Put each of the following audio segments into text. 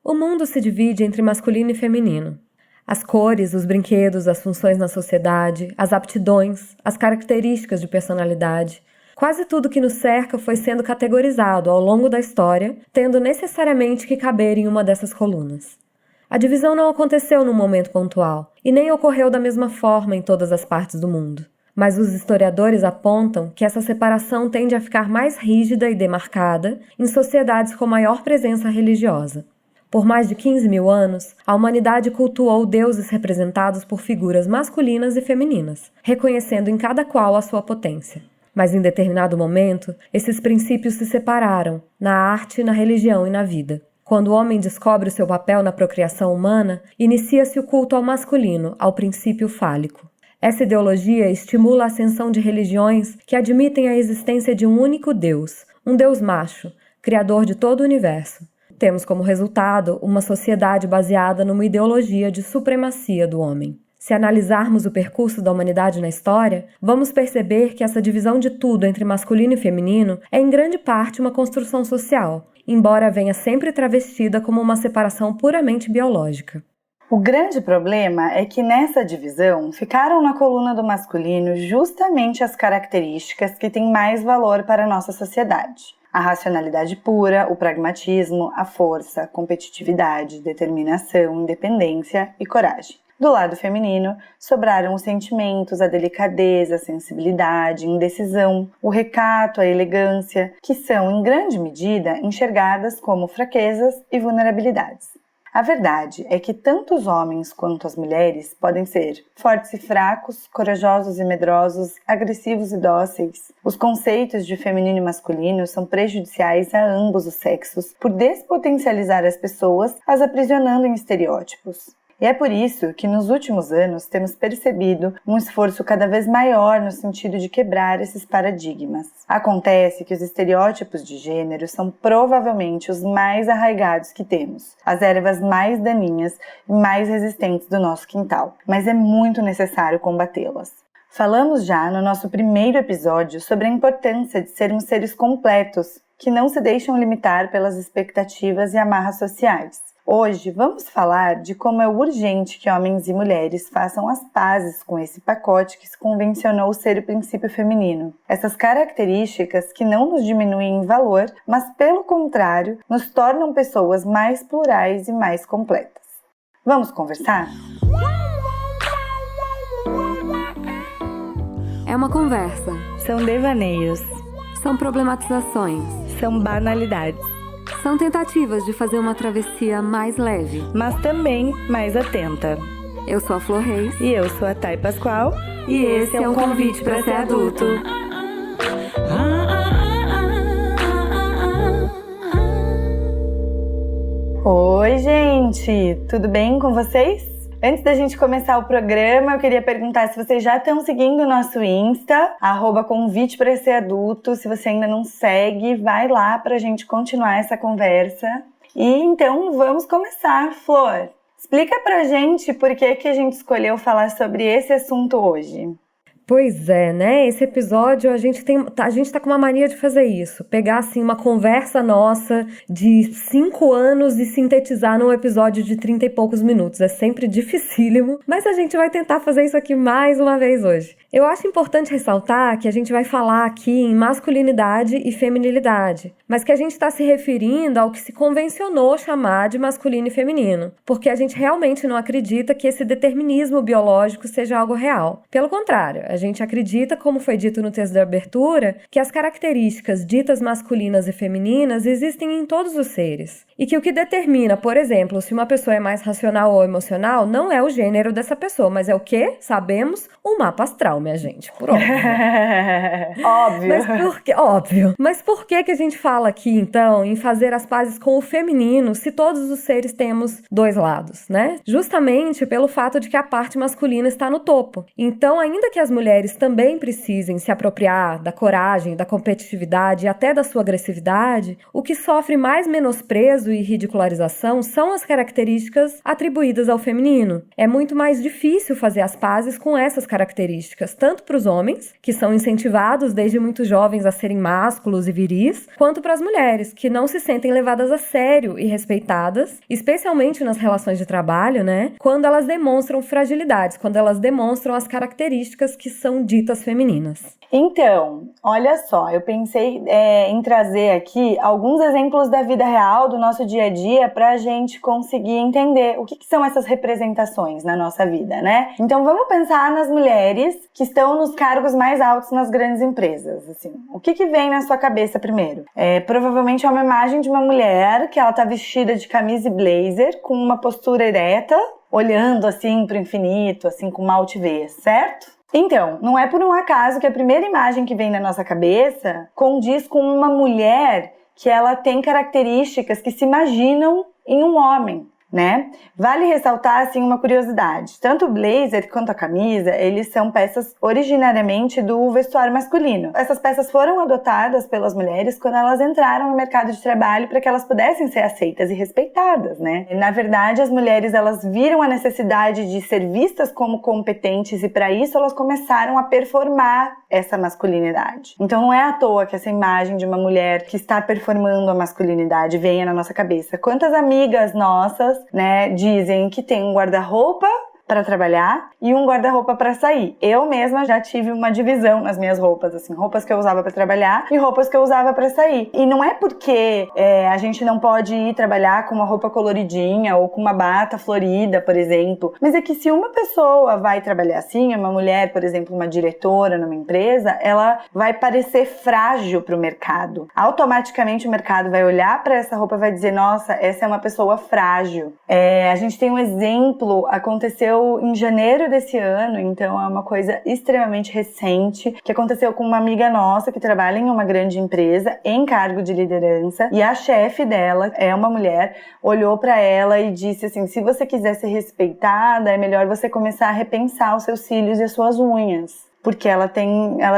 O mundo se divide entre masculino e feminino. As cores, os brinquedos, as funções na sociedade, as aptidões, as características de personalidade. Quase tudo que nos cerca foi sendo categorizado ao longo da história, tendo necessariamente que caber em uma dessas colunas. A divisão não aconteceu num momento pontual, e nem ocorreu da mesma forma em todas as partes do mundo. Mas os historiadores apontam que essa separação tende a ficar mais rígida e demarcada em sociedades com maior presença religiosa. Por mais de 15 mil anos, a humanidade cultuou deuses representados por figuras masculinas e femininas, reconhecendo em cada qual a sua potência. Mas em determinado momento, esses princípios se separaram, na arte, na religião e na vida. Quando o homem descobre o seu papel na procriação humana, inicia-se o culto ao masculino, ao princípio fálico. Essa ideologia estimula a ascensão de religiões que admitem a existência de um único Deus, um Deus macho, criador de todo o universo. Temos como resultado uma sociedade baseada numa ideologia de supremacia do homem. Se analisarmos o percurso da humanidade na história, vamos perceber que essa divisão de tudo entre masculino e feminino é em grande parte uma construção social, embora venha sempre travestida como uma separação puramente biológica. O grande problema é que nessa divisão ficaram na coluna do masculino justamente as características que têm mais valor para a nossa sociedade. A racionalidade pura, o pragmatismo, a força, competitividade, determinação, independência e coragem. Do lado feminino, sobraram os sentimentos, a delicadeza, a sensibilidade, a indecisão, o recato, a elegância, que são, em grande medida, enxergadas como fraquezas e vulnerabilidades. A verdade é que tanto os homens quanto as mulheres podem ser fortes e fracos, corajosos e medrosos, agressivos e dóceis. Os conceitos de feminino e masculino são prejudiciais a ambos os sexos por despotencializar as pessoas, as aprisionando em estereótipos. E é por isso que nos últimos anos temos percebido um esforço cada vez maior no sentido de quebrar esses paradigmas. Acontece que os estereótipos de gênero são provavelmente os mais arraigados que temos, as ervas mais daninhas e mais resistentes do nosso quintal, mas é muito necessário combatê-las. Falamos já no nosso primeiro episódio sobre a importância de sermos seres completos, que não se deixam limitar pelas expectativas e amarras sociais. Hoje vamos falar de como é urgente que homens e mulheres façam as pazes com esse pacote que se convencionou ser o princípio feminino. Essas características que não nos diminuem em valor, mas pelo contrário, nos tornam pessoas mais plurais e mais completas. Vamos conversar? É uma conversa. São devaneios. São problematizações. São banalidades. São tentativas de fazer uma travessia mais leve, mas também mais atenta. Eu sou a Flor Reis. E eu sou a Thay Pascoal. E esse é um convite para ser adulto. Oi, gente! Tudo bem com vocês? Antes da gente começar o programa, eu queria perguntar se vocês já estão seguindo o nosso Insta, @convite para ser adulto. Se você ainda não segue, vai lá pra gente continuar essa conversa. E então, vamos começar, Flor. Explica pra gente por que a gente escolheu falar sobre esse assunto hoje. Pois é, né? Esse episódio a gente tá com uma mania de fazer isso. Pegar, assim, uma conversa nossa de 5 anos e sintetizar num episódio de 30 e poucos minutos. É sempre dificílimo, mas a gente vai tentar fazer isso aqui mais uma vez hoje. Eu acho importante ressaltar que a gente vai falar aqui em masculinidade e feminilidade, mas que a gente está se referindo ao que se convencionou chamar de masculino e feminino, porque a gente realmente não acredita que esse determinismo biológico seja algo real. Pelo contrário, a gente acredita, como foi dito no texto de abertura, que as características ditas masculinas e femininas existem em todos os seres. E que o que determina, por exemplo, se uma pessoa é mais racional ou emocional, não é o gênero dessa pessoa, mas é o quê? Sabemos, o mapa astral, minha gente. Por óbvio. Óbvio. Mas por quê? Óbvio. Mas por que a gente fala aqui, então, em fazer as pazes com o feminino, se todos os seres temos dois lados, né? Justamente pelo fato de que a parte masculina está no topo. Então, ainda que as mulheres mulheres também precisem se apropriar da coragem, da competitividade e até da sua agressividade, o que sofre mais menosprezo e ridicularização são as características atribuídas ao feminino. É muito mais difícil fazer as pazes com essas características, tanto para os homens, que são incentivados desde muito jovens a serem másculos e viris, quanto para as mulheres, que não se sentem levadas a sério e respeitadas, especialmente nas relações de trabalho, né? Quando elas demonstram fragilidades, quando elas demonstram as características que são ditas femininas. Então, olha só, eu pensei em trazer aqui alguns exemplos da vida real, do nosso dia a dia, para a gente conseguir entender o que são essas representações na nossa vida, né? Então, vamos pensar nas mulheres que estão nos cargos mais altos nas grandes empresas, assim. O que vem na sua cabeça primeiro? Provavelmente é uma imagem de uma mulher que ela tá vestida de camisa e blazer, com uma postura ereta, olhando assim para o infinito, assim com uma altivez, certo? Então, não é por um acaso que a primeira imagem que vem na nossa cabeça condiz com uma mulher que ela tem características que se imaginam em um homem, né? Vale ressaltar, assim, uma curiosidade. Tanto o blazer quanto a camisa, eles são peças originariamente do vestuário masculino. Essas peças foram adotadas pelas mulheres quando elas entraram no mercado de trabalho para que elas pudessem ser aceitas e respeitadas, né? Na verdade, as mulheres, elas viram a necessidade de ser vistas como competentes e para isso elas começaram a performar essa masculinidade. Então não é à toa que essa imagem de uma mulher que está performando a masculinidade venha na nossa cabeça. Quantas amigas nossas, né, dizem que tem um guarda-roupa para trabalhar e um guarda-roupa para sair. Eu mesma já tive uma divisão nas minhas roupas, assim, roupas que eu usava para trabalhar e roupas que eu usava para sair. E não é porque a gente não pode ir trabalhar com uma roupa coloridinha ou com uma bata florida, por exemplo, mas é que se uma pessoa vai trabalhar assim, uma mulher, por exemplo, uma diretora numa empresa, ela vai parecer frágil para o mercado. Automaticamente o mercado vai olhar para essa roupa e vai dizer, nossa, essa é uma pessoa frágil. A gente tem um exemplo, aconteceu em janeiro desse ano, então é uma coisa extremamente recente, que aconteceu com uma amiga nossa que trabalha em uma grande empresa, em cargo de liderança, e a chefe dela é uma mulher, olhou para ela e disse assim, se você quiser ser respeitada, é melhor você começar a repensar os seus cílios e as suas unhas. Porque ela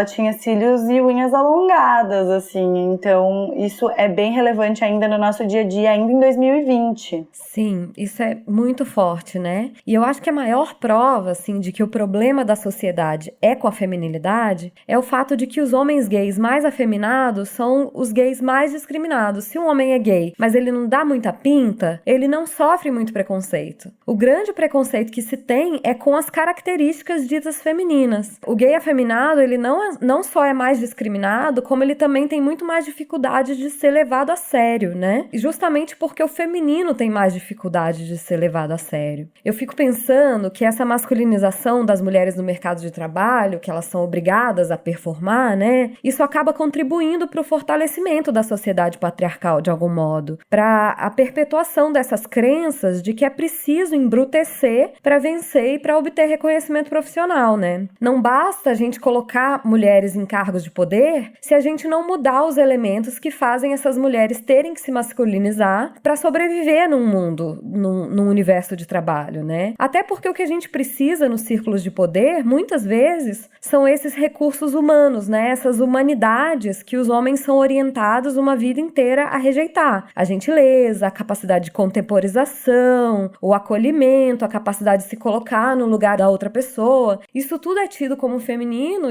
tinha cílios e unhas alongadas, assim, então isso é bem relevante ainda no nosso dia a dia, ainda em 2020. Sim, isso é muito forte, né? E eu acho que a maior prova, assim, de que o problema da sociedade é com a feminilidade é o fato de que os homens gays mais afeminados são os gays mais discriminados. Se um homem é gay, mas ele não dá muita pinta, ele não sofre muito preconceito. O grande preconceito que se tem é com as características ditas femininas. O gay afeminado, ele não só é mais discriminado, como ele também tem muito mais dificuldade de ser levado a sério, né? E justamente porque o feminino tem mais dificuldade de ser levado a sério. Eu fico pensando que essa masculinização das mulheres no mercado de trabalho, que elas são obrigadas a performar, né? Isso acaba contribuindo para o fortalecimento da sociedade patriarcal, de algum modo, para a perpetuação dessas crenças de que é preciso embrutecer para vencer e para obter reconhecimento profissional, né? Não basta a gente colocar mulheres em cargos de poder se a gente não mudar os elementos que fazem essas mulheres terem que se masculinizar para sobreviver num mundo, num universo de trabalho, né? Até porque o que a gente precisa nos círculos de poder, muitas vezes, são esses recursos humanos, né? Essas humanidades que os homens são orientados uma vida inteira a rejeitar. A gentileza, a capacidade de contemporização, o acolhimento, a capacidade de se colocar no lugar da outra pessoa. Isso tudo é tido como feminino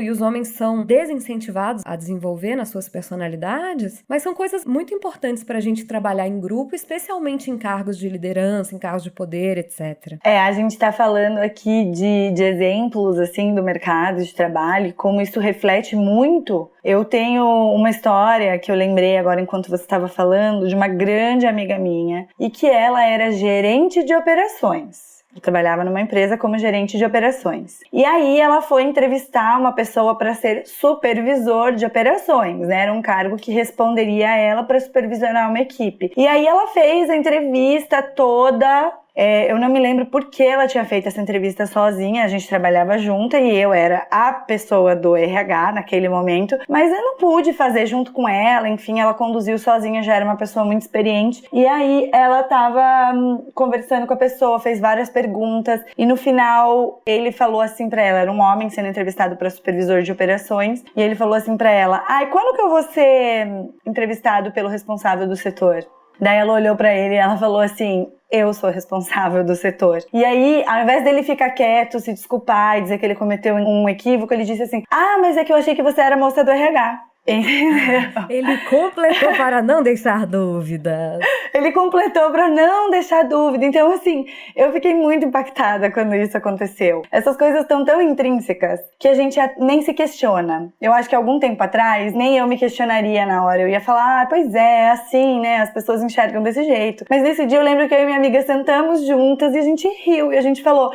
e os homens são desincentivados a desenvolver nas suas personalidades, mas são coisas muito importantes para a gente trabalhar em grupo, especialmente em cargos de liderança, em cargos de poder, etc. A gente está falando aqui de exemplos, assim, do mercado de trabalho, como isso reflete muito. Eu tenho uma história que eu lembrei agora enquanto você estava falando, de uma grande amiga minha, e que ela era gerente de operações. Eu trabalhava numa empresa como gerente de operações. E aí ela foi entrevistar uma pessoa para ser supervisor de operações, né? Era um cargo que responderia a ela para supervisionar uma equipe. E aí ela fez a entrevista toda Eu não me lembro por que ela tinha feito essa entrevista sozinha, a gente trabalhava junta e eu era a pessoa do RH naquele momento, mas eu não pude fazer junto com ela, enfim, ela conduziu sozinha, já era uma pessoa muito experiente. E aí ela tava conversando com a pessoa, fez várias perguntas e no final ele falou assim pra ela, era um homem sendo entrevistado para supervisor de operações, e ele falou assim pra ela: quando que eu vou ser entrevistado pelo responsável do setor? Daí ela olhou pra ele e ela falou assim: eu sou responsável do setor. E aí, ao invés dele ficar quieto, se desculpar e dizer que ele cometeu um equívoco, ele disse assim: mas é que eu achei que você era moça do RH. Ele completou para não deixar dúvidas. Ele completou para não deixar dúvida. Então, assim, eu fiquei muito impactada quando isso aconteceu. Essas coisas estão tão intrínsecas que a gente nem se questiona. Eu acho que algum tempo atrás, nem eu me questionaria na hora. Eu ia falar, pois é assim, né? As pessoas enxergam desse jeito. Mas nesse dia eu lembro que eu e minha amiga sentamos juntas e a gente riu. E a gente falou: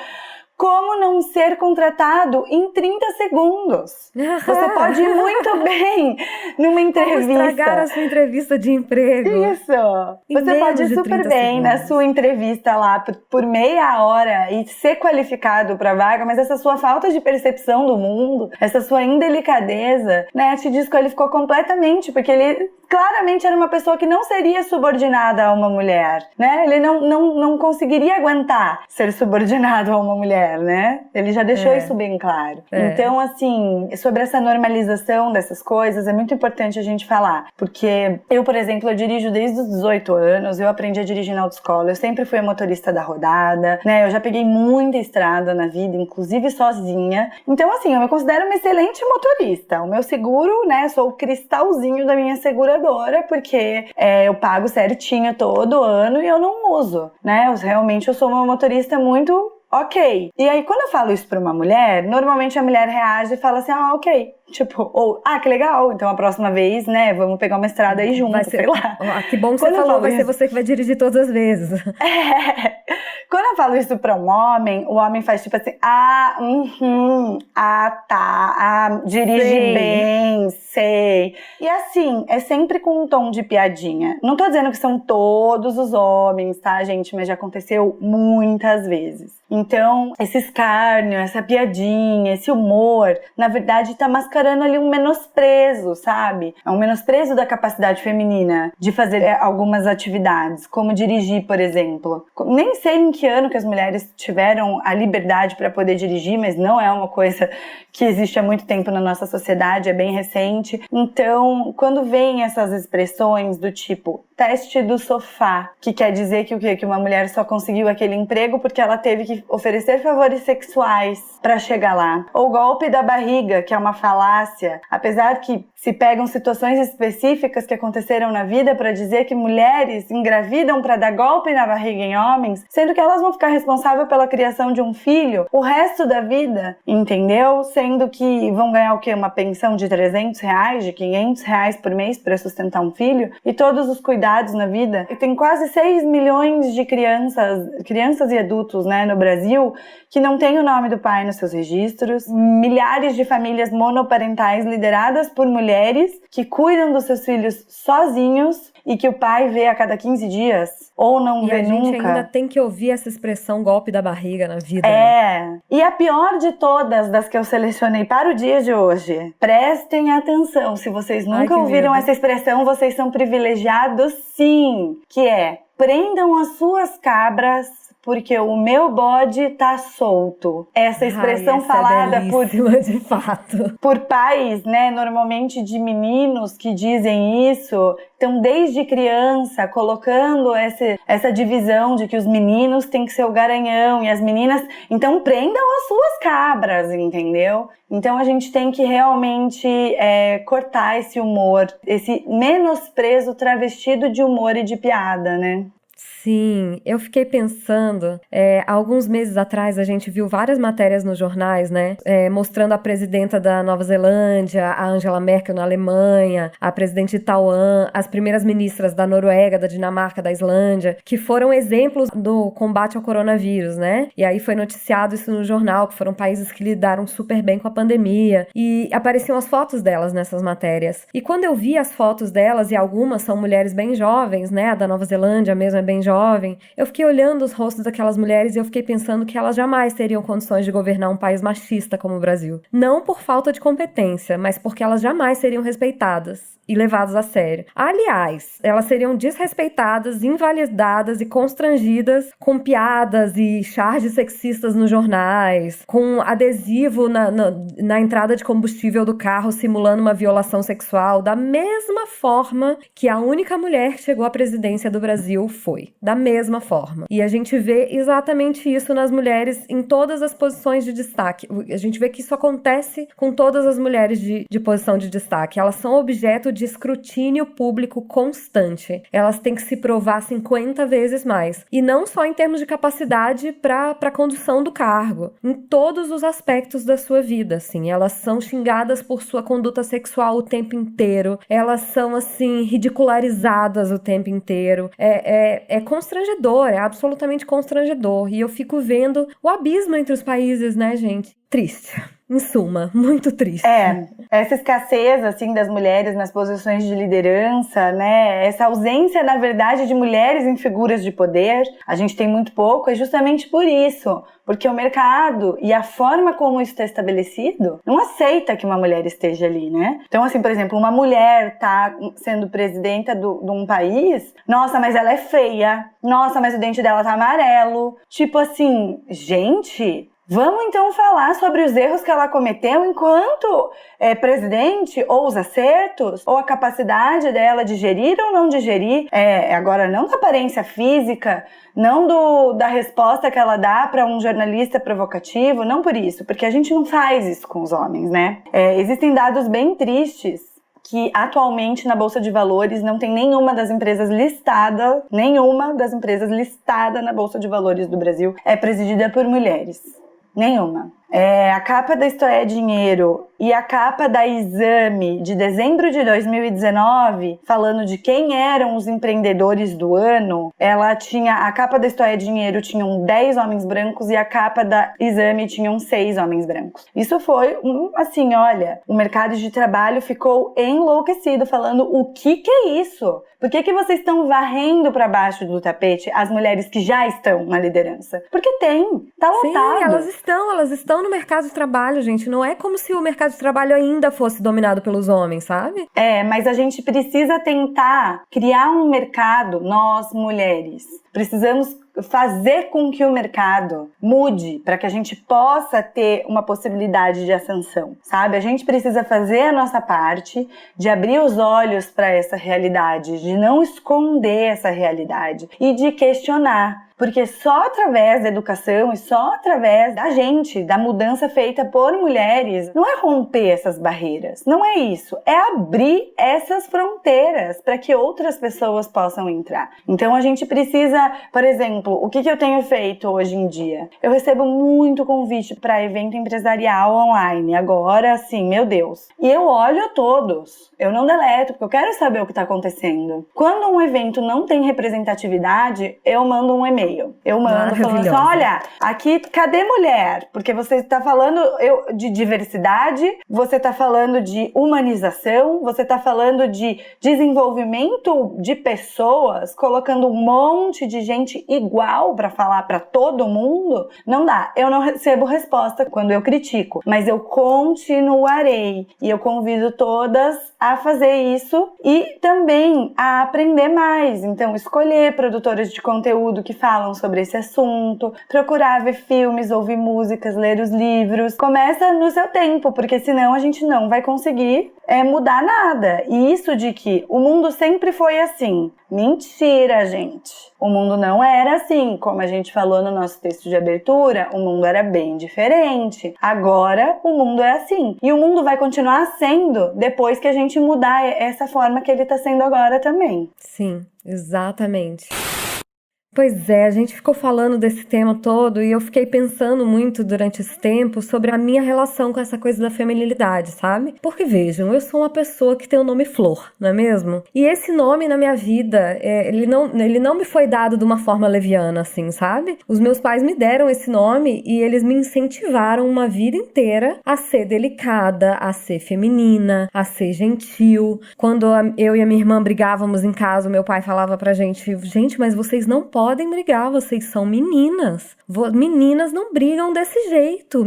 como não ser contratado em 30 segundos? Você pode ir muito bem numa entrevista. Como estragar a sua entrevista de emprego. Isso. Você pode ir super bem na sua entrevista lá por meia hora e ser qualificado para vaga, mas essa sua falta de percepção do mundo, essa sua indelicadeza, né, te desqualificou completamente, porque ele claramente era uma pessoa que não seria subordinada a uma mulher, né? Ele não conseguiria aguentar ser subordinado a uma mulher, né? Ele já deixou isso bem claro. Então, assim, sobre essa normalização dessas coisas, é muito importante a gente falar. Porque eu, por exemplo, eu dirijo desde os 18 anos, eu aprendi a dirigir na autoescola, eu sempre fui a motorista da rodada, né? Eu já peguei muita estrada na vida, inclusive sozinha. Então, assim, eu me considero uma excelente motorista. O meu seguro, né? Sou o cristalzinho da minha seguradora, porque eu pago certinho todo ano e eu não uso, né? Realmente eu sou uma motorista muito ok. E aí, quando eu falo isso pra uma mulher, normalmente a mulher reage e fala assim: ok. Tipo, ou, que legal, então a próxima vez, né, vamos pegar uma estrada aí junto, sei lá. Que bom que você falou, vai ser você que vai dirigir todas as vezes. Quando eu falo isso pra um homem, o homem faz tipo assim: dirige bem, sei. E assim, é sempre com um tom de piadinha. Não tô dizendo que são todos os homens, tá, gente? Mas já aconteceu muitas vezes. Então, esse escárnio, essa piadinha, esse humor, na verdade tá mascarando ali um menosprezo, sabe? É um menosprezo da capacidade feminina de fazer algumas atividades, como dirigir, por exemplo. Nem sei em que ano que as mulheres tiveram a liberdade para poder dirigir, mas não é uma coisa que existe há muito tempo na nossa sociedade, é bem recente. Então, quando vem essas expressões do tipo teste do sofá, que quer dizer que o quê? Que uma mulher só conseguiu aquele emprego porque ela teve que oferecer favores sexuais para chegar lá. Ou golpe da barriga, que é uma falácia, apesar que se pegam situações específicas que aconteceram na vida para dizer que mulheres engravidam para dar golpe na barriga em homens, sendo que elas vão ficar responsáveis pela criação de um filho o resto da vida, entendeu? Sendo que vão ganhar o quê? Uma pensão de R$300, de R$500 por mês para sustentar um filho e todos os cuidados na vida. E tem quase 6 milhões de crianças e adultos, né, no Brasil, que não tem o nome do pai nos seus registros, milhares de famílias monoparentais lideradas por mulheres que cuidam dos seus filhos sozinhos e que o pai vê a cada 15 dias ou não vê nunca. E a gente ainda tem que ouvir essa expressão golpe da barriga na vida. Né? E a pior de todas das que eu selecionei para o dia de hoje, prestem atenção, se vocês nunca ouviram essa expressão, vocês são privilegiados sim, que é: prendam as suas cabras porque o meu bode tá solto. Essa expressão falada de fato. por pais, né, normalmente de meninos que dizem isso. Então, desde criança, colocando essa divisão de que os meninos têm que ser o garanhão e as meninas... Então, prendam as suas cabras, entendeu? Então, a gente tem que realmente cortar esse humor, esse menosprezo travestido de humor e de piada, né? Sim, eu fiquei pensando, há alguns meses atrás a gente viu várias matérias nos jornais, né, mostrando a presidenta da Nova Zelândia, a Angela Merkel na Alemanha, a presidente de Taiwan, as primeiras ministras da Noruega, da Dinamarca, da Islândia, que foram exemplos do combate ao coronavírus, né, e aí foi noticiado isso no jornal, que foram países que lidaram super bem com a pandemia, e apareciam as fotos delas nessas matérias. E quando eu vi as fotos delas, e algumas são mulheres bem jovens, né, a da Nova Zelândia mesmo é bem bem jovem, eu fiquei olhando os rostos daquelas mulheres e eu fiquei pensando que elas jamais teriam condições de governar um país machista como o Brasil. Não por falta de competência, mas porque elas jamais seriam respeitadas e levadas a sério. Aliás, elas seriam desrespeitadas, invalidadas e constrangidas com piadas e charges sexistas nos jornais, com adesivo na entrada de combustível do carro simulando uma violação sexual, da mesma forma que a única mulher que chegou à presidência do Brasil foi. Da mesma forma. E a gente vê exatamente isso nas mulheres em todas as posições de destaque. A gente vê que isso acontece com todas as mulheres de posição de destaque. Elas são objeto de escrutínio público constante. Elas têm que se provar 50 vezes mais. E não só em termos de capacidade para a condução do cargo. Em todos os aspectos da sua vida, assim. Elas são xingadas por sua conduta sexual o tempo inteiro. Elas são, assim, ridicularizadas o tempo inteiro. É constrangedor, é absolutamente constrangedor. E eu fico vendo o abismo entre os países, né, gente? Triste. Em suma, muito triste. Essa escassez, assim, das mulheres nas posições de liderança, né? Essa ausência, na verdade, de mulheres em figuras de poder, a gente tem muito pouco, é justamente por isso. Porque o mercado e a forma como isso está estabelecido não aceita que uma mulher esteja ali, né? Então, assim, por exemplo, uma mulher tá sendo presidenta de um país, nossa, mas ela é feia, nossa, mas o dente dela tá amarelo. Tipo assim, gente... Vamos então falar sobre os erros que ela cometeu enquanto presidente, ou os acertos, ou a capacidade dela de gerir ou não de gerir, agora não da aparência física, não da resposta que ela dá para um jornalista provocativo, não por isso, porque a gente não faz isso com os homens, né? Existem dados bem tristes que atualmente na Bolsa de Valores não tem nenhuma das empresas listada na Bolsa de Valores do Brasil é presidida por mulheres. Nenhuma. A capa da Isto É Dinheiro e a capa da Exame de dezembro de 2019, falando de quem eram os empreendedores do ano, a capa da Isto É Dinheiro tinham 10 homens brancos e a capa da Exame tinham 6 homens brancos. Isso foi, assim, olha, o mercado de trabalho ficou enlouquecido, falando o que é isso? Por que vocês estão varrendo para baixo do tapete as mulheres que já estão na liderança? Porque tá lotado. Sim, elas estão no mercado de trabalho, gente. Não é como se o mercado de trabalho ainda fosse dominado pelos homens, sabe? Mas a gente precisa tentar criar um mercado, nós mulheres. Precisamos fazer com que o mercado mude para que a gente possa ter uma possibilidade de ascensão, sabe? A gente precisa fazer a nossa parte de abrir os olhos para essa realidade, de não esconder essa realidade e de questionar. Porque só através da educação e só através da gente, da mudança feita por mulheres, não é romper essas barreiras, não é isso, é abrir essas fronteiras para que outras pessoas possam entrar. Então a gente precisa, por exemplo, o que eu tenho feito hoje em dia? Eu recebo muito convite para evento empresarial online, agora assim, meu Deus. E eu olho todos, eu não deleto, porque eu quero saber o que está acontecendo. Quando um evento não tem representatividade, eu mando um e-mail. Eu mando falando assim, olha, aqui, cadê mulher? Porque você está falando de diversidade, você está falando de humanização, você está falando de desenvolvimento de pessoas, colocando um monte de gente igual para falar para todo mundo. Não dá. Eu não recebo resposta quando eu critico, mas eu continuarei. E eu convido todas a fazer isso e também a aprender mais. Então, escolher produtoras de conteúdo que falam sobre esse assunto, procurar ver filmes, ouvir músicas, ler os livros. Começa no seu tempo, porque senão a gente não vai conseguir mudar nada. E isso de que o mundo sempre foi assim. Mentira, gente. O mundo não era assim. Como a gente falou no nosso texto de abertura, o mundo era bem diferente. Agora, o mundo é assim. E o mundo vai continuar sendo depois que a gente mudar essa forma que ele está sendo agora também. Sim, exatamente. Pois é, a gente ficou falando desse tema todo e eu fiquei pensando muito durante esse tempo sobre a minha relação com essa coisa da feminilidade, sabe? Porque vejam, eu sou uma pessoa que tem o nome Flor, não é mesmo? E esse nome na minha vida, ele não me foi dado de uma forma leviana, assim, sabe? Os meus pais me deram esse nome e eles me incentivaram uma vida inteira a ser delicada, a ser feminina, a ser gentil. Quando eu e a minha irmã brigávamos em casa, o meu pai falava pra gente, mas vocês não podem brigar, vocês são meninas. Meninas não brigam desse jeito.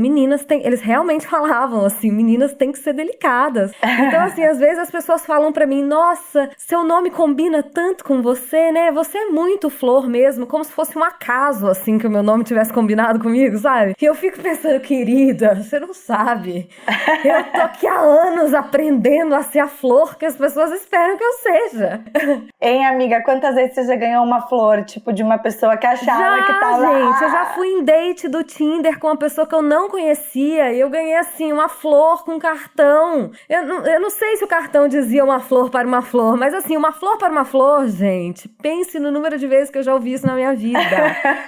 Eles realmente falavam assim, meninas têm que ser delicadas. Então, assim, às vezes as pessoas falam pra mim, nossa, seu nome combina tanto com você, né? Você é muito Flor mesmo, como se fosse um acaso, assim, que o meu nome tivesse combinado comigo, sabe? E eu fico pensando, querida, você não sabe. Eu tô aqui há anos aprendendo a ser a Flor que as pessoas esperam que eu seja. Hein, amiga, quantas vezes você já ganhou uma flor, tipo, de uma pessoa que achava que tava... Gente, eu já fui em date do Tinder com uma pessoa que eu não conhecia e eu ganhei, assim, uma flor com cartão. Eu não sei se o cartão dizia uma flor para uma flor, mas, assim, uma flor para uma flor, gente, pense no número de vezes que eu já ouvi isso na minha vida.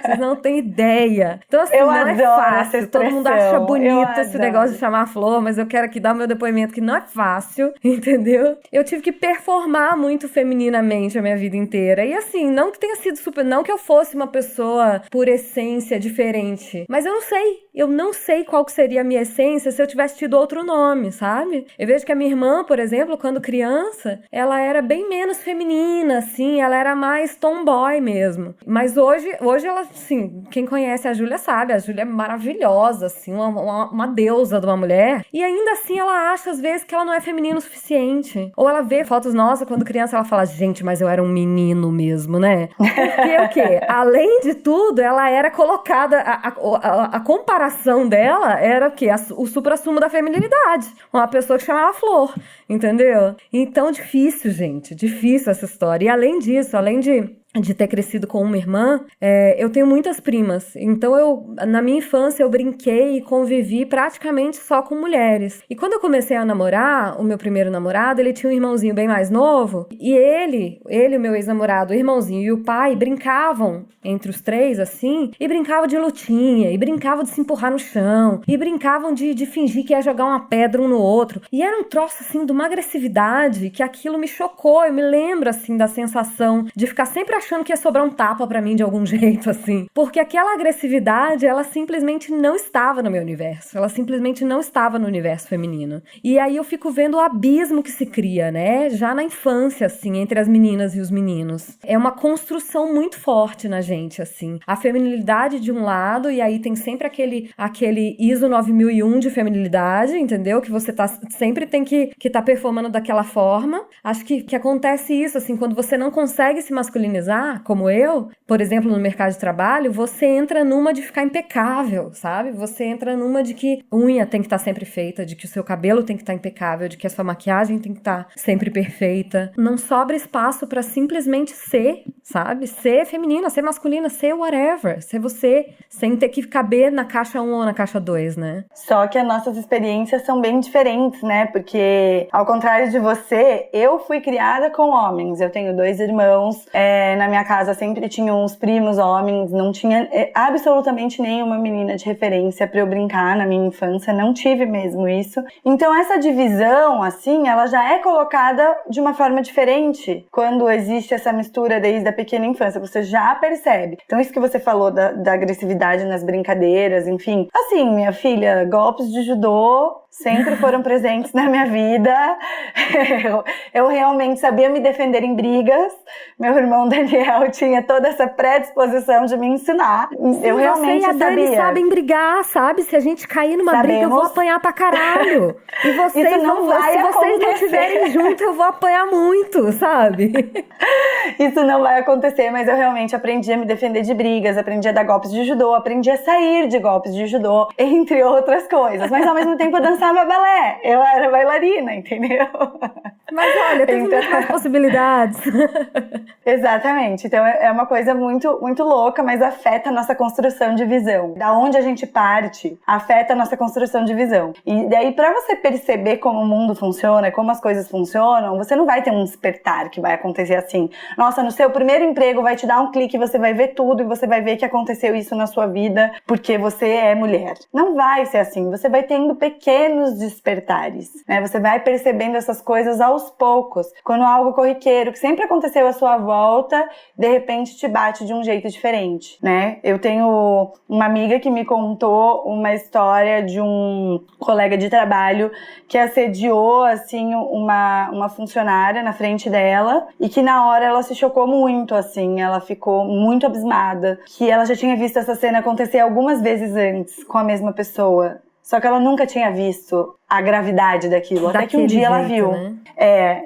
Vocês não têm ideia. Então, assim, não é fácil. Todo mundo acha bonito esse negócio de chamar flor, mas eu quero aqui dar o meu depoimento que não é fácil, entendeu? Eu tive que performar muito femininamente a minha vida inteira. E, assim, não que tenha sido não que eu fosse uma pessoa por essência diferente, mas eu não sei qual que seria a minha essência se eu tivesse tido outro nome, sabe? Eu vejo que a minha irmã, por exemplo, quando criança, ela era bem menos feminina, assim, ela era mais tomboy mesmo. Mas hoje ela, assim, quem conhece a Júlia sabe, a Júlia é maravilhosa, assim, uma deusa de uma mulher, e ainda assim ela acha às vezes que ela não é feminina o suficiente. Ou ela vê fotos nossas quando criança, ela fala, gente, mas eu era um menino mesmo, né? Porque o quê? Além de tudo, ela era colocada, a comparação dela era o quê? O suprassumo da feminilidade. Uma pessoa que chamava Flor, entendeu? Então, difícil, gente, difícil essa história. E além disso, além de ter crescido com uma irmã, eu tenho muitas primas. Então, na minha infância, eu brinquei e convivi praticamente só com mulheres. E quando eu comecei a namorar, o meu primeiro namorado, ele tinha um irmãozinho bem mais novo. E ele, o meu ex-namorado, o irmãozinho e o pai brincavam entre os três, assim, e brincavam de lutinha, e brincavam de se empurrar no chão, e brincavam de fingir que ia jogar uma pedra um no outro. E era um troço, assim, de uma agressividade que aquilo me chocou. Eu me lembro, assim, da sensação de ficar sempre achando que ia sobrar um tapa pra mim de algum jeito, assim. Porque aquela agressividade, ela simplesmente não estava no meu universo. Ela simplesmente não estava no universo feminino. E aí eu fico vendo o abismo que se cria, né? Já na infância, assim, entre as meninas e os meninos. É uma construção muito forte na gente, assim. A feminilidade de um lado, e aí tem sempre aquele ISO 9001 de feminilidade, entendeu? Que você sempre tem que tá performando daquela forma. Acho que acontece isso, assim, quando você não consegue se masculinizar, como eu, por exemplo, no mercado de trabalho, você entra numa de ficar impecável, sabe? Você entra numa de que unha tem que estar sempre feita, de que o seu cabelo tem que estar impecável, de que a sua maquiagem tem que estar sempre perfeita. Não sobra espaço pra simplesmente ser, sabe? Ser feminina, ser masculina, ser whatever. Ser você, sem ter que caber na caixa 1 ou na caixa 2, né? Só que as nossas experiências são bem diferentes, né? Porque, ao contrário de você, eu fui criada com homens. Eu tenho 2 irmãos. Na minha casa sempre tinham uns primos homens. Não tinha absolutamente nenhuma menina de referência pra eu brincar na minha infância. Não tive mesmo isso. Então, essa divisão, assim, ela já é colocada de uma forma diferente quando existe essa mistura desde a pequena infância. Você já percebe. Então, isso que você falou da agressividade nas brincadeiras, enfim. Assim, minha filha, golpes de judô sempre foram presentes na minha vida. Eu realmente sabia me defender em brigas. Meu irmão Daniel tinha toda essa predisposição de me ensinar. Sim, eu realmente você e a Dani sabia. sabem brigar, sabe? Se a gente cair numa briga, eu vou apanhar pra caralho. E vocês Isso não vai se vocês acontecer. não estiverem juntos, eu vou apanhar muito, sabe? Isso não vai acontecer, mas eu realmente aprendi a me defender de brigas, aprendi a dar golpes de judô, aprendi a sair de golpes de judô, entre outras coisas. Mas ao mesmo tempo eu dançava balé, eu era bailarina, entendeu? Mas olha, teve Então- muito mais possibilidades. Exatamente. Então é uma coisa muito, muito louca, mas afeta a nossa construção de visão. Da onde a gente parte, afeta a nossa construção de visão. E daí, pra você perceber como o mundo funciona, como as coisas funcionam, você não vai ter um despertar que vai acontecer assim. Nossa, no seu primeiro emprego vai te dar um clique, você vai ver tudo e você vai ver que aconteceu isso na sua vida porque você é mulher. Não vai ser assim. Você vai tendo pequenos despertares, né? Você vai percebendo essas coisas aos poucos. Quando algo corriqueiro que sempre aconteceu à sua volta, de repente te bate de um jeito diferente, né? Eu tenho uma amiga que me contou uma história de um colega de trabalho que assediou, assim, uma funcionária na frente dela e que na hora ela se chocou muito, assim, ela ficou muito abismada, que ela já tinha visto essa cena acontecer algumas vezes antes com a mesma pessoa. Só que ela nunca tinha visto a gravidade daquilo, até que um dia ela viu. Né?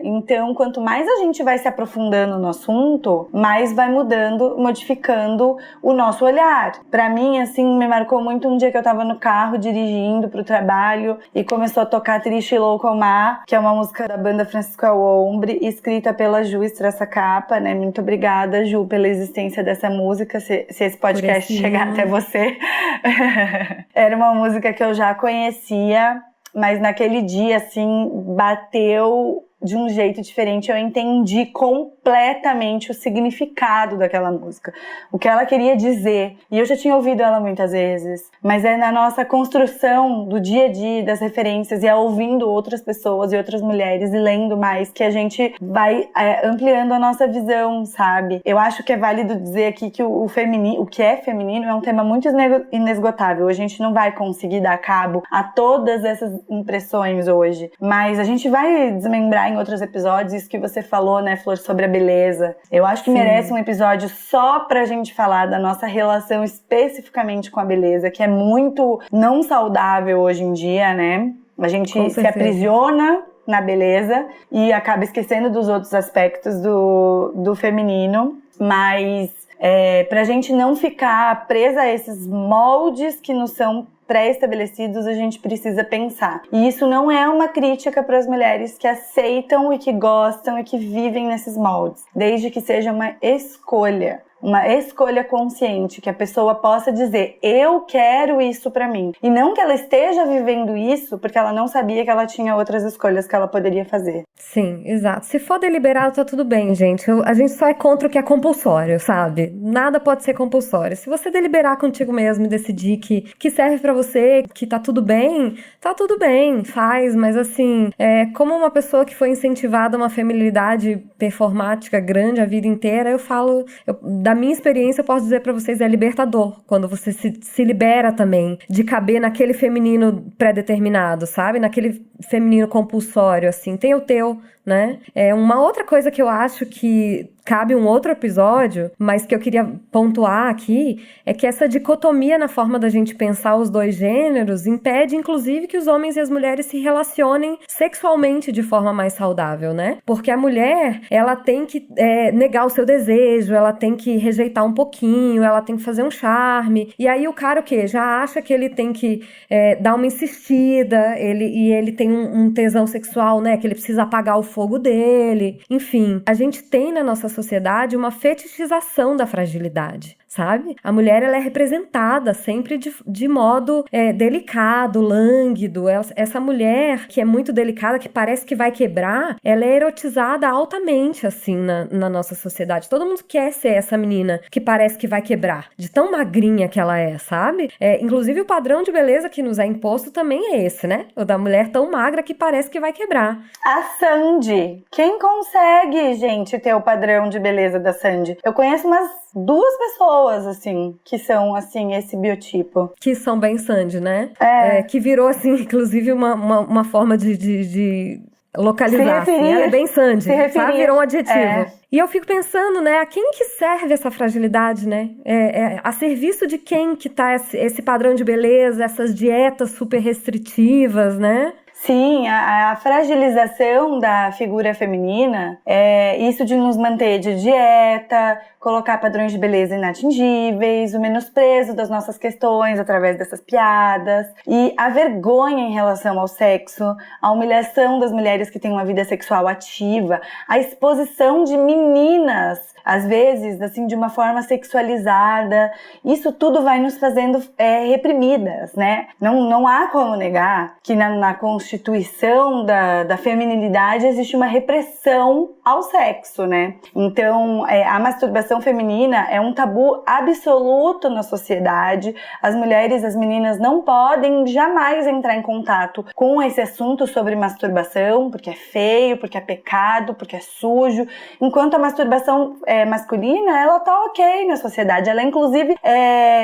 Então quanto mais a gente vai se aprofundando no assunto, mais vai mudando, modificando o nosso olhar. Pra mim, assim, me marcou muito um dia que eu tava no carro dirigindo pro trabalho e começou a tocar Triste Louco Má, que é uma música da banda Francisco Alombre, escrita pela Ju Estraçacapa, né? Muito obrigada, Ju, pela existência dessa música, se esse podcast chegar até você. Era uma música que eu já conhecia, mas naquele dia, assim, bateu de um jeito diferente. Eu entendi completamente o significado daquela música, o que ela queria dizer. E eu já tinha ouvido ela muitas vezes, mas é na nossa construção do dia a dia, das referências, e é ouvindo outras pessoas e outras mulheres e lendo mais, que a gente vai ampliando a nossa visão, sabe? Eu acho que é válido dizer aqui que o que é feminino é um tema muito inesgotável. A gente não vai conseguir dar cabo a todas essas impressões hoje, mas a gente vai desmembrar em outros episódios isso que você falou, né, Flor, sobre a beleza. Eu acho que merece um episódio só pra gente falar da nossa relação especificamente com a beleza, que é muito não saudável hoje em dia, né? A gente se aprisiona na beleza e acaba esquecendo dos outros aspectos do feminino, mas pra gente não ficar presa a esses moldes que nos são pré-estabelecidos, a gente precisa pensar. E isso não é uma crítica para as mulheres que aceitam e que gostam e que vivem nesses moldes, desde que seja uma escolha consciente, que a pessoa possa dizer, eu quero isso pra mim. E não que ela esteja vivendo isso porque ela não sabia que ela tinha outras escolhas que ela poderia fazer. Sim, exato. Se for deliberado, tá tudo bem, gente. A gente só é contra o que é compulsório, sabe? Nada pode ser compulsório. Se você deliberar contigo mesmo e decidir que serve pra você, que tá tudo bem, faz. Mas assim, como uma pessoa que foi incentivada a uma feminilidade performática grande a vida inteira, eu falo... Da minha experiência, eu posso dizer pra vocês, é libertador. Quando você se libera também de caber naquele feminino pré-determinado, sabe? Naquele feminino compulsório, assim. Tem o teu, né? Uma outra coisa que eu acho que cabe um outro episódio, mas que eu queria pontuar aqui, é que essa dicotomia na forma da gente pensar os dois gêneros impede, inclusive, que os homens e as mulheres se relacionem sexualmente de forma mais saudável, né? Porque a mulher, ela tem que negar o seu desejo, ela tem que rejeitar um pouquinho, ela tem que fazer um charme, e aí o cara o quê? Já acha que ele tem que dar uma insistida, ele tem um tesão sexual, né? Que ele precisa apagar o fogo dele, enfim. A gente tem na nossa sociedade uma fetichização da fragilidade, sabe? A mulher, ela é representada sempre de modo delicado, lânguido. Essa mulher que é muito delicada, que parece que vai quebrar, ela é erotizada altamente, assim, na nossa sociedade. Todo mundo quer ser essa menina que parece que vai quebrar, de tão magrinha que ela é, sabe? Inclusive, o padrão de beleza que nos é imposto também é esse, né? O da mulher tão magra que parece que vai quebrar. A Sandy. Quem consegue, gente, ter o padrão de beleza da Sandy? Eu conheço umas 2 pessoas, assim, que são, assim, esse biotipo. Que são bem Sandy, né? Que virou, assim, inclusive uma forma de localizar, assim. Ela é bem Sandy, sabe? Virou um adjetivo. E eu fico pensando, né, a quem que serve essa fragilidade, né? A serviço de quem que tá esse padrão de beleza, essas dietas super restritivas, né? Sim, a fragilização da figura feminina, isso de nos manter de dieta, colocar padrões de beleza inatingíveis, o menosprezo das nossas questões através dessas piadas, e a vergonha em relação ao sexo, a humilhação das mulheres que têm uma vida sexual ativa, a exposição de meninas, às vezes, assim, de uma forma sexualizada. Isso tudo vai nos fazendo reprimidas, né? Não há como negar que na constituição da feminilidade existe uma repressão ao sexo, né? Então, a masturbação feminina é um tabu absoluto na sociedade. As mulheres, as meninas não podem jamais entrar em contato com esse assunto sobre masturbação, porque é feio, porque é pecado, porque é sujo. Enquanto a masturbação masculina, ela tá ok na sociedade. Ela é, inclusive,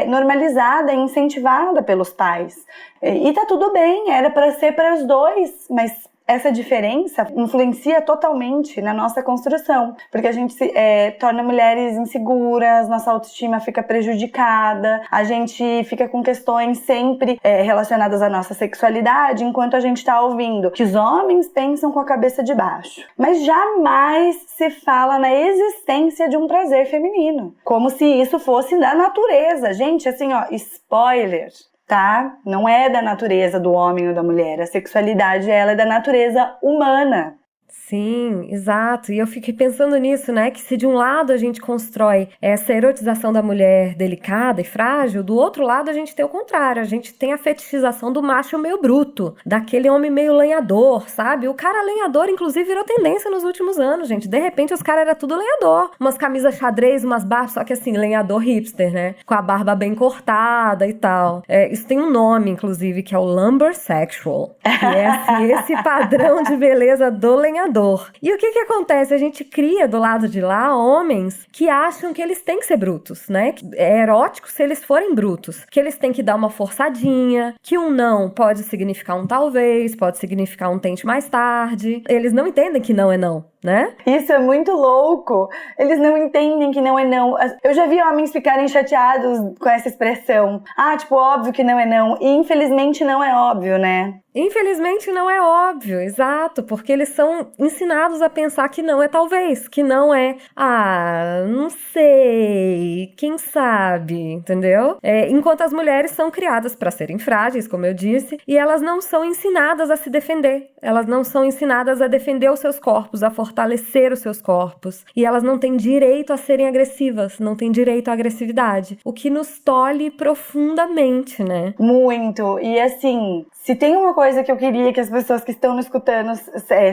normalizada e incentivada pelos pais. E tá tudo bem, era para ser para os dois, mas essa diferença influencia totalmente na nossa construção, porque a gente se torna mulheres inseguras, nossa autoestima fica prejudicada, a gente fica com questões sempre relacionadas à nossa sexualidade, enquanto a gente está ouvindo que os homens pensam com a cabeça de baixo. Mas jamais se fala na existência de um prazer feminino, como se isso fosse da natureza. Gente, assim, ó, spoiler, tá? Não é da natureza do homem ou da mulher. A sexualidade, ela é da natureza humana. Sim, exato. E eu fiquei pensando nisso, né? Que se de um lado a gente constrói essa erotização da mulher delicada e frágil, do outro lado a gente tem o contrário. A gente tem a fetichização do macho meio bruto, daquele homem meio lenhador, sabe? O cara lenhador, inclusive, virou tendência nos últimos anos, gente. De repente os caras eram tudo lenhador. Umas camisas xadrez, umas barbas, só que assim, lenhador hipster, né? Com a barba bem cortada e tal. Isso tem um nome, inclusive, que é o lumbersexual. Que é assim, esse padrão de beleza do lenhador. E o que acontece? A gente cria do lado de lá homens que acham que eles têm que ser brutos, né? É erótico se eles forem brutos. Que eles têm que dar uma forçadinha, que um não pode significar um talvez, pode significar um tente mais tarde. Eles não entendem que não é não, né? Isso é muito louco. Eles não entendem que não é não. Eu já vi homens ficarem chateados com essa expressão. Tipo, óbvio que não é não. E infelizmente não é óbvio, né? Infelizmente não é óbvio, exato, porque eles são ensinados a pensar que não é talvez, que não é, não sei, quem sabe, entendeu? Enquanto as mulheres são criadas para serem frágeis, como eu disse, e elas não são ensinadas a se defender, elas não são ensinadas a defender os seus corpos, a fortalecer os seus corpos, e elas não têm direito a serem agressivas, não têm direito à agressividade, o que nos tolhe profundamente, né? Muito, e assim, se tem uma coisa que eu queria que as pessoas que estão nos escutando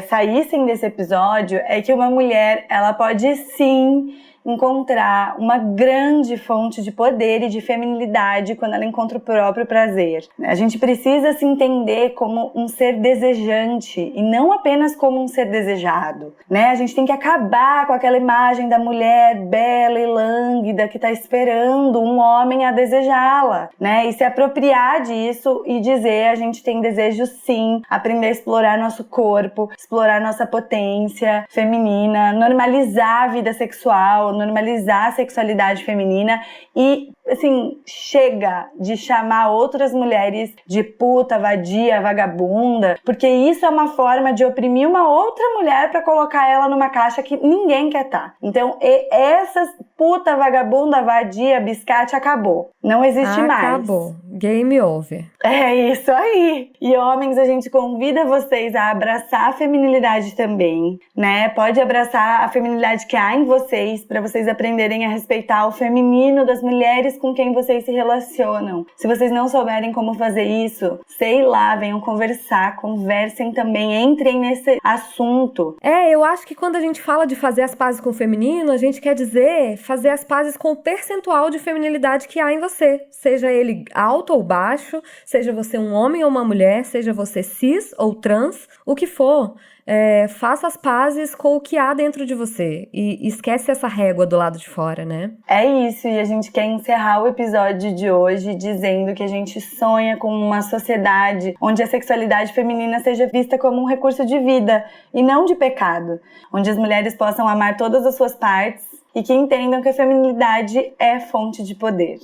saíssem desse episódio, é que uma mulher, ela pode sim encontrar uma grande fonte de poder e de feminilidade quando ela encontra o próprio prazer. A gente precisa se entender como um ser desejante e não apenas como um ser desejado, né? A gente tem que acabar com aquela imagem da mulher bela e lânguida que está esperando um homem a desejá-la, né? E se apropriar disso e dizer: a gente tem desejo sim, aprender a explorar nosso corpo, explorar nossa potência feminina, normalizar a vida sexual, normalizar a sexualidade feminina e, assim, chega de chamar outras mulheres de puta, vadia, vagabunda, porque isso é uma forma de oprimir uma outra mulher pra colocar ela numa caixa que ninguém quer estar. Então, essas puta, vagabunda, vadia, biscate, acabou. Não existe mais. Acabou. Game over. É isso aí. E homens, a gente convida vocês a abraçar a feminilidade também, né? Pode abraçar a feminilidade que há em vocês, para vocês aprenderem a respeitar o feminino das mulheres com quem vocês se relacionam. Se vocês não souberem como fazer isso, sei lá, venham conversar, conversem também, entrem nesse assunto. Eu acho que quando a gente fala de fazer as pazes com o feminino, a gente quer dizer fazer as pazes com o percentual de feminilidade que há em você. Seja ele alto ou baixo, seja você um homem ou uma mulher, seja você cis ou trans, o que for. Faça as pazes com o que há dentro de você e esquece essa régua do lado de fora, né? É isso, e a gente quer encerrar o episódio de hoje dizendo que a gente sonha com uma sociedade onde a sexualidade feminina seja vista como um recurso de vida e não de pecado, onde as mulheres possam amar todas as suas partes e que entendam que a feminilidade é fonte de poder.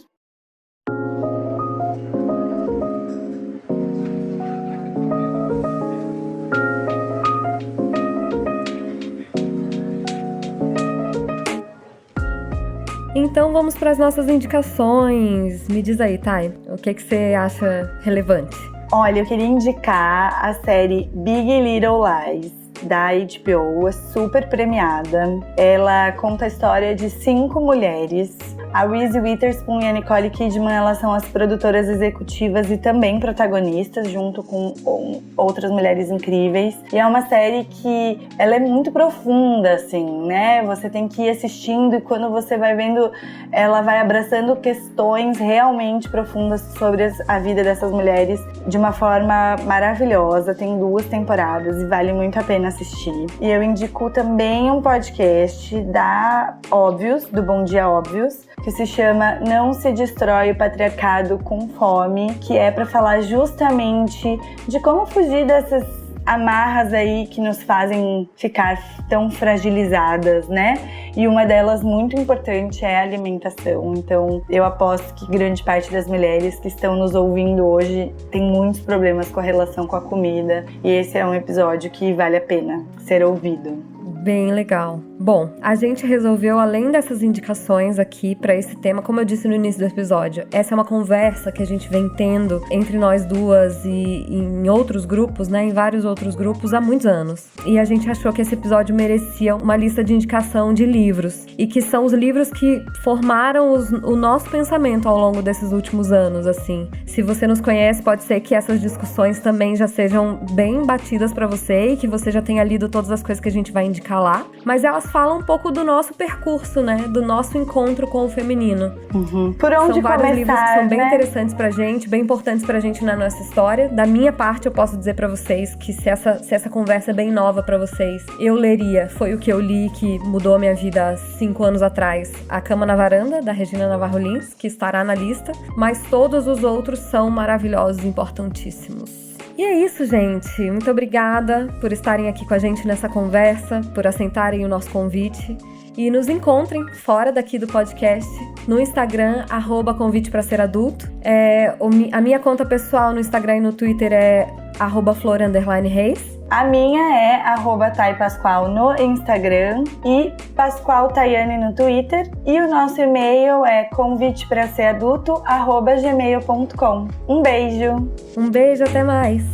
Então vamos para as nossas indicações. Me diz aí, Thay, o que você acha relevante? Olha, eu queria indicar a série Big Little Lies, da HBO, é super premiada. Ela conta a história de 5 mulheres. A Reese Witherspoon e a Nicole Kidman, elas são as produtoras executivas e também protagonistas, junto com outras mulheres incríveis. E é uma série que ela é muito profunda, assim, né? Você tem que ir assistindo e quando você vai vendo, ela vai abraçando questões realmente profundas sobre a vida dessas mulheres de uma forma maravilhosa. Tem 2 temporadas e vale muito a pena assistir. E eu indico também um podcast da Óbvios, do Bom Dia Óbvios, que se chama Não se Destrói o Patriarcado com Fome, que é para falar justamente de como fugir dessas amarras aí que nos fazem ficar tão fragilizadas, né? E uma delas muito importante é a alimentação. Então, eu aposto que grande parte das mulheres que estão nos ouvindo hoje tem muitos problemas com a relação com a comida. E esse é um episódio que vale a pena ser ouvido. Bem legal. Bom, a gente resolveu, além dessas indicações aqui para esse tema, como eu disse no início do episódio, essa é uma conversa que a gente vem tendo entre nós duas e em outros grupos, né, em vários outros grupos há muitos anos. E a gente achou que esse episódio merecia uma lista de indicação de livros, e que são os livros que formaram o nosso pensamento ao longo desses últimos anos, assim. Se você nos conhece, pode ser que essas discussões também já sejam bem batidas para você e que você já tenha lido todas as coisas que a gente vai indicar lá, mas elas falam um pouco do nosso percurso, né? Do nosso encontro com o feminino. Por onde são vários começar, livros que são bem né? interessantes pra gente, bem importantes pra gente na nossa história. Da minha parte, eu posso dizer pra vocês que se essa conversa é bem nova pra vocês, eu leria, foi o que eu li que mudou a minha vida há 5 anos atrás, A Cama na Varanda, da Regina Navarro Lins, que estará na lista, mas todos os outros são maravilhosos, importantíssimos. E é isso, gente. Muito obrigada por estarem aqui com a gente nessa conversa, por aceitarem o nosso convite. E nos encontrem fora daqui do podcast, no Instagram, @convitepraseradulto. A minha conta pessoal no Instagram e no Twitter é @flor_reis. A minha é @ThaiPascoal no Instagram e Pascoal Tayane no Twitter. E o nosso e-mail é convitepraseradulto@gmail.com. Um beijo! Um beijo, até mais!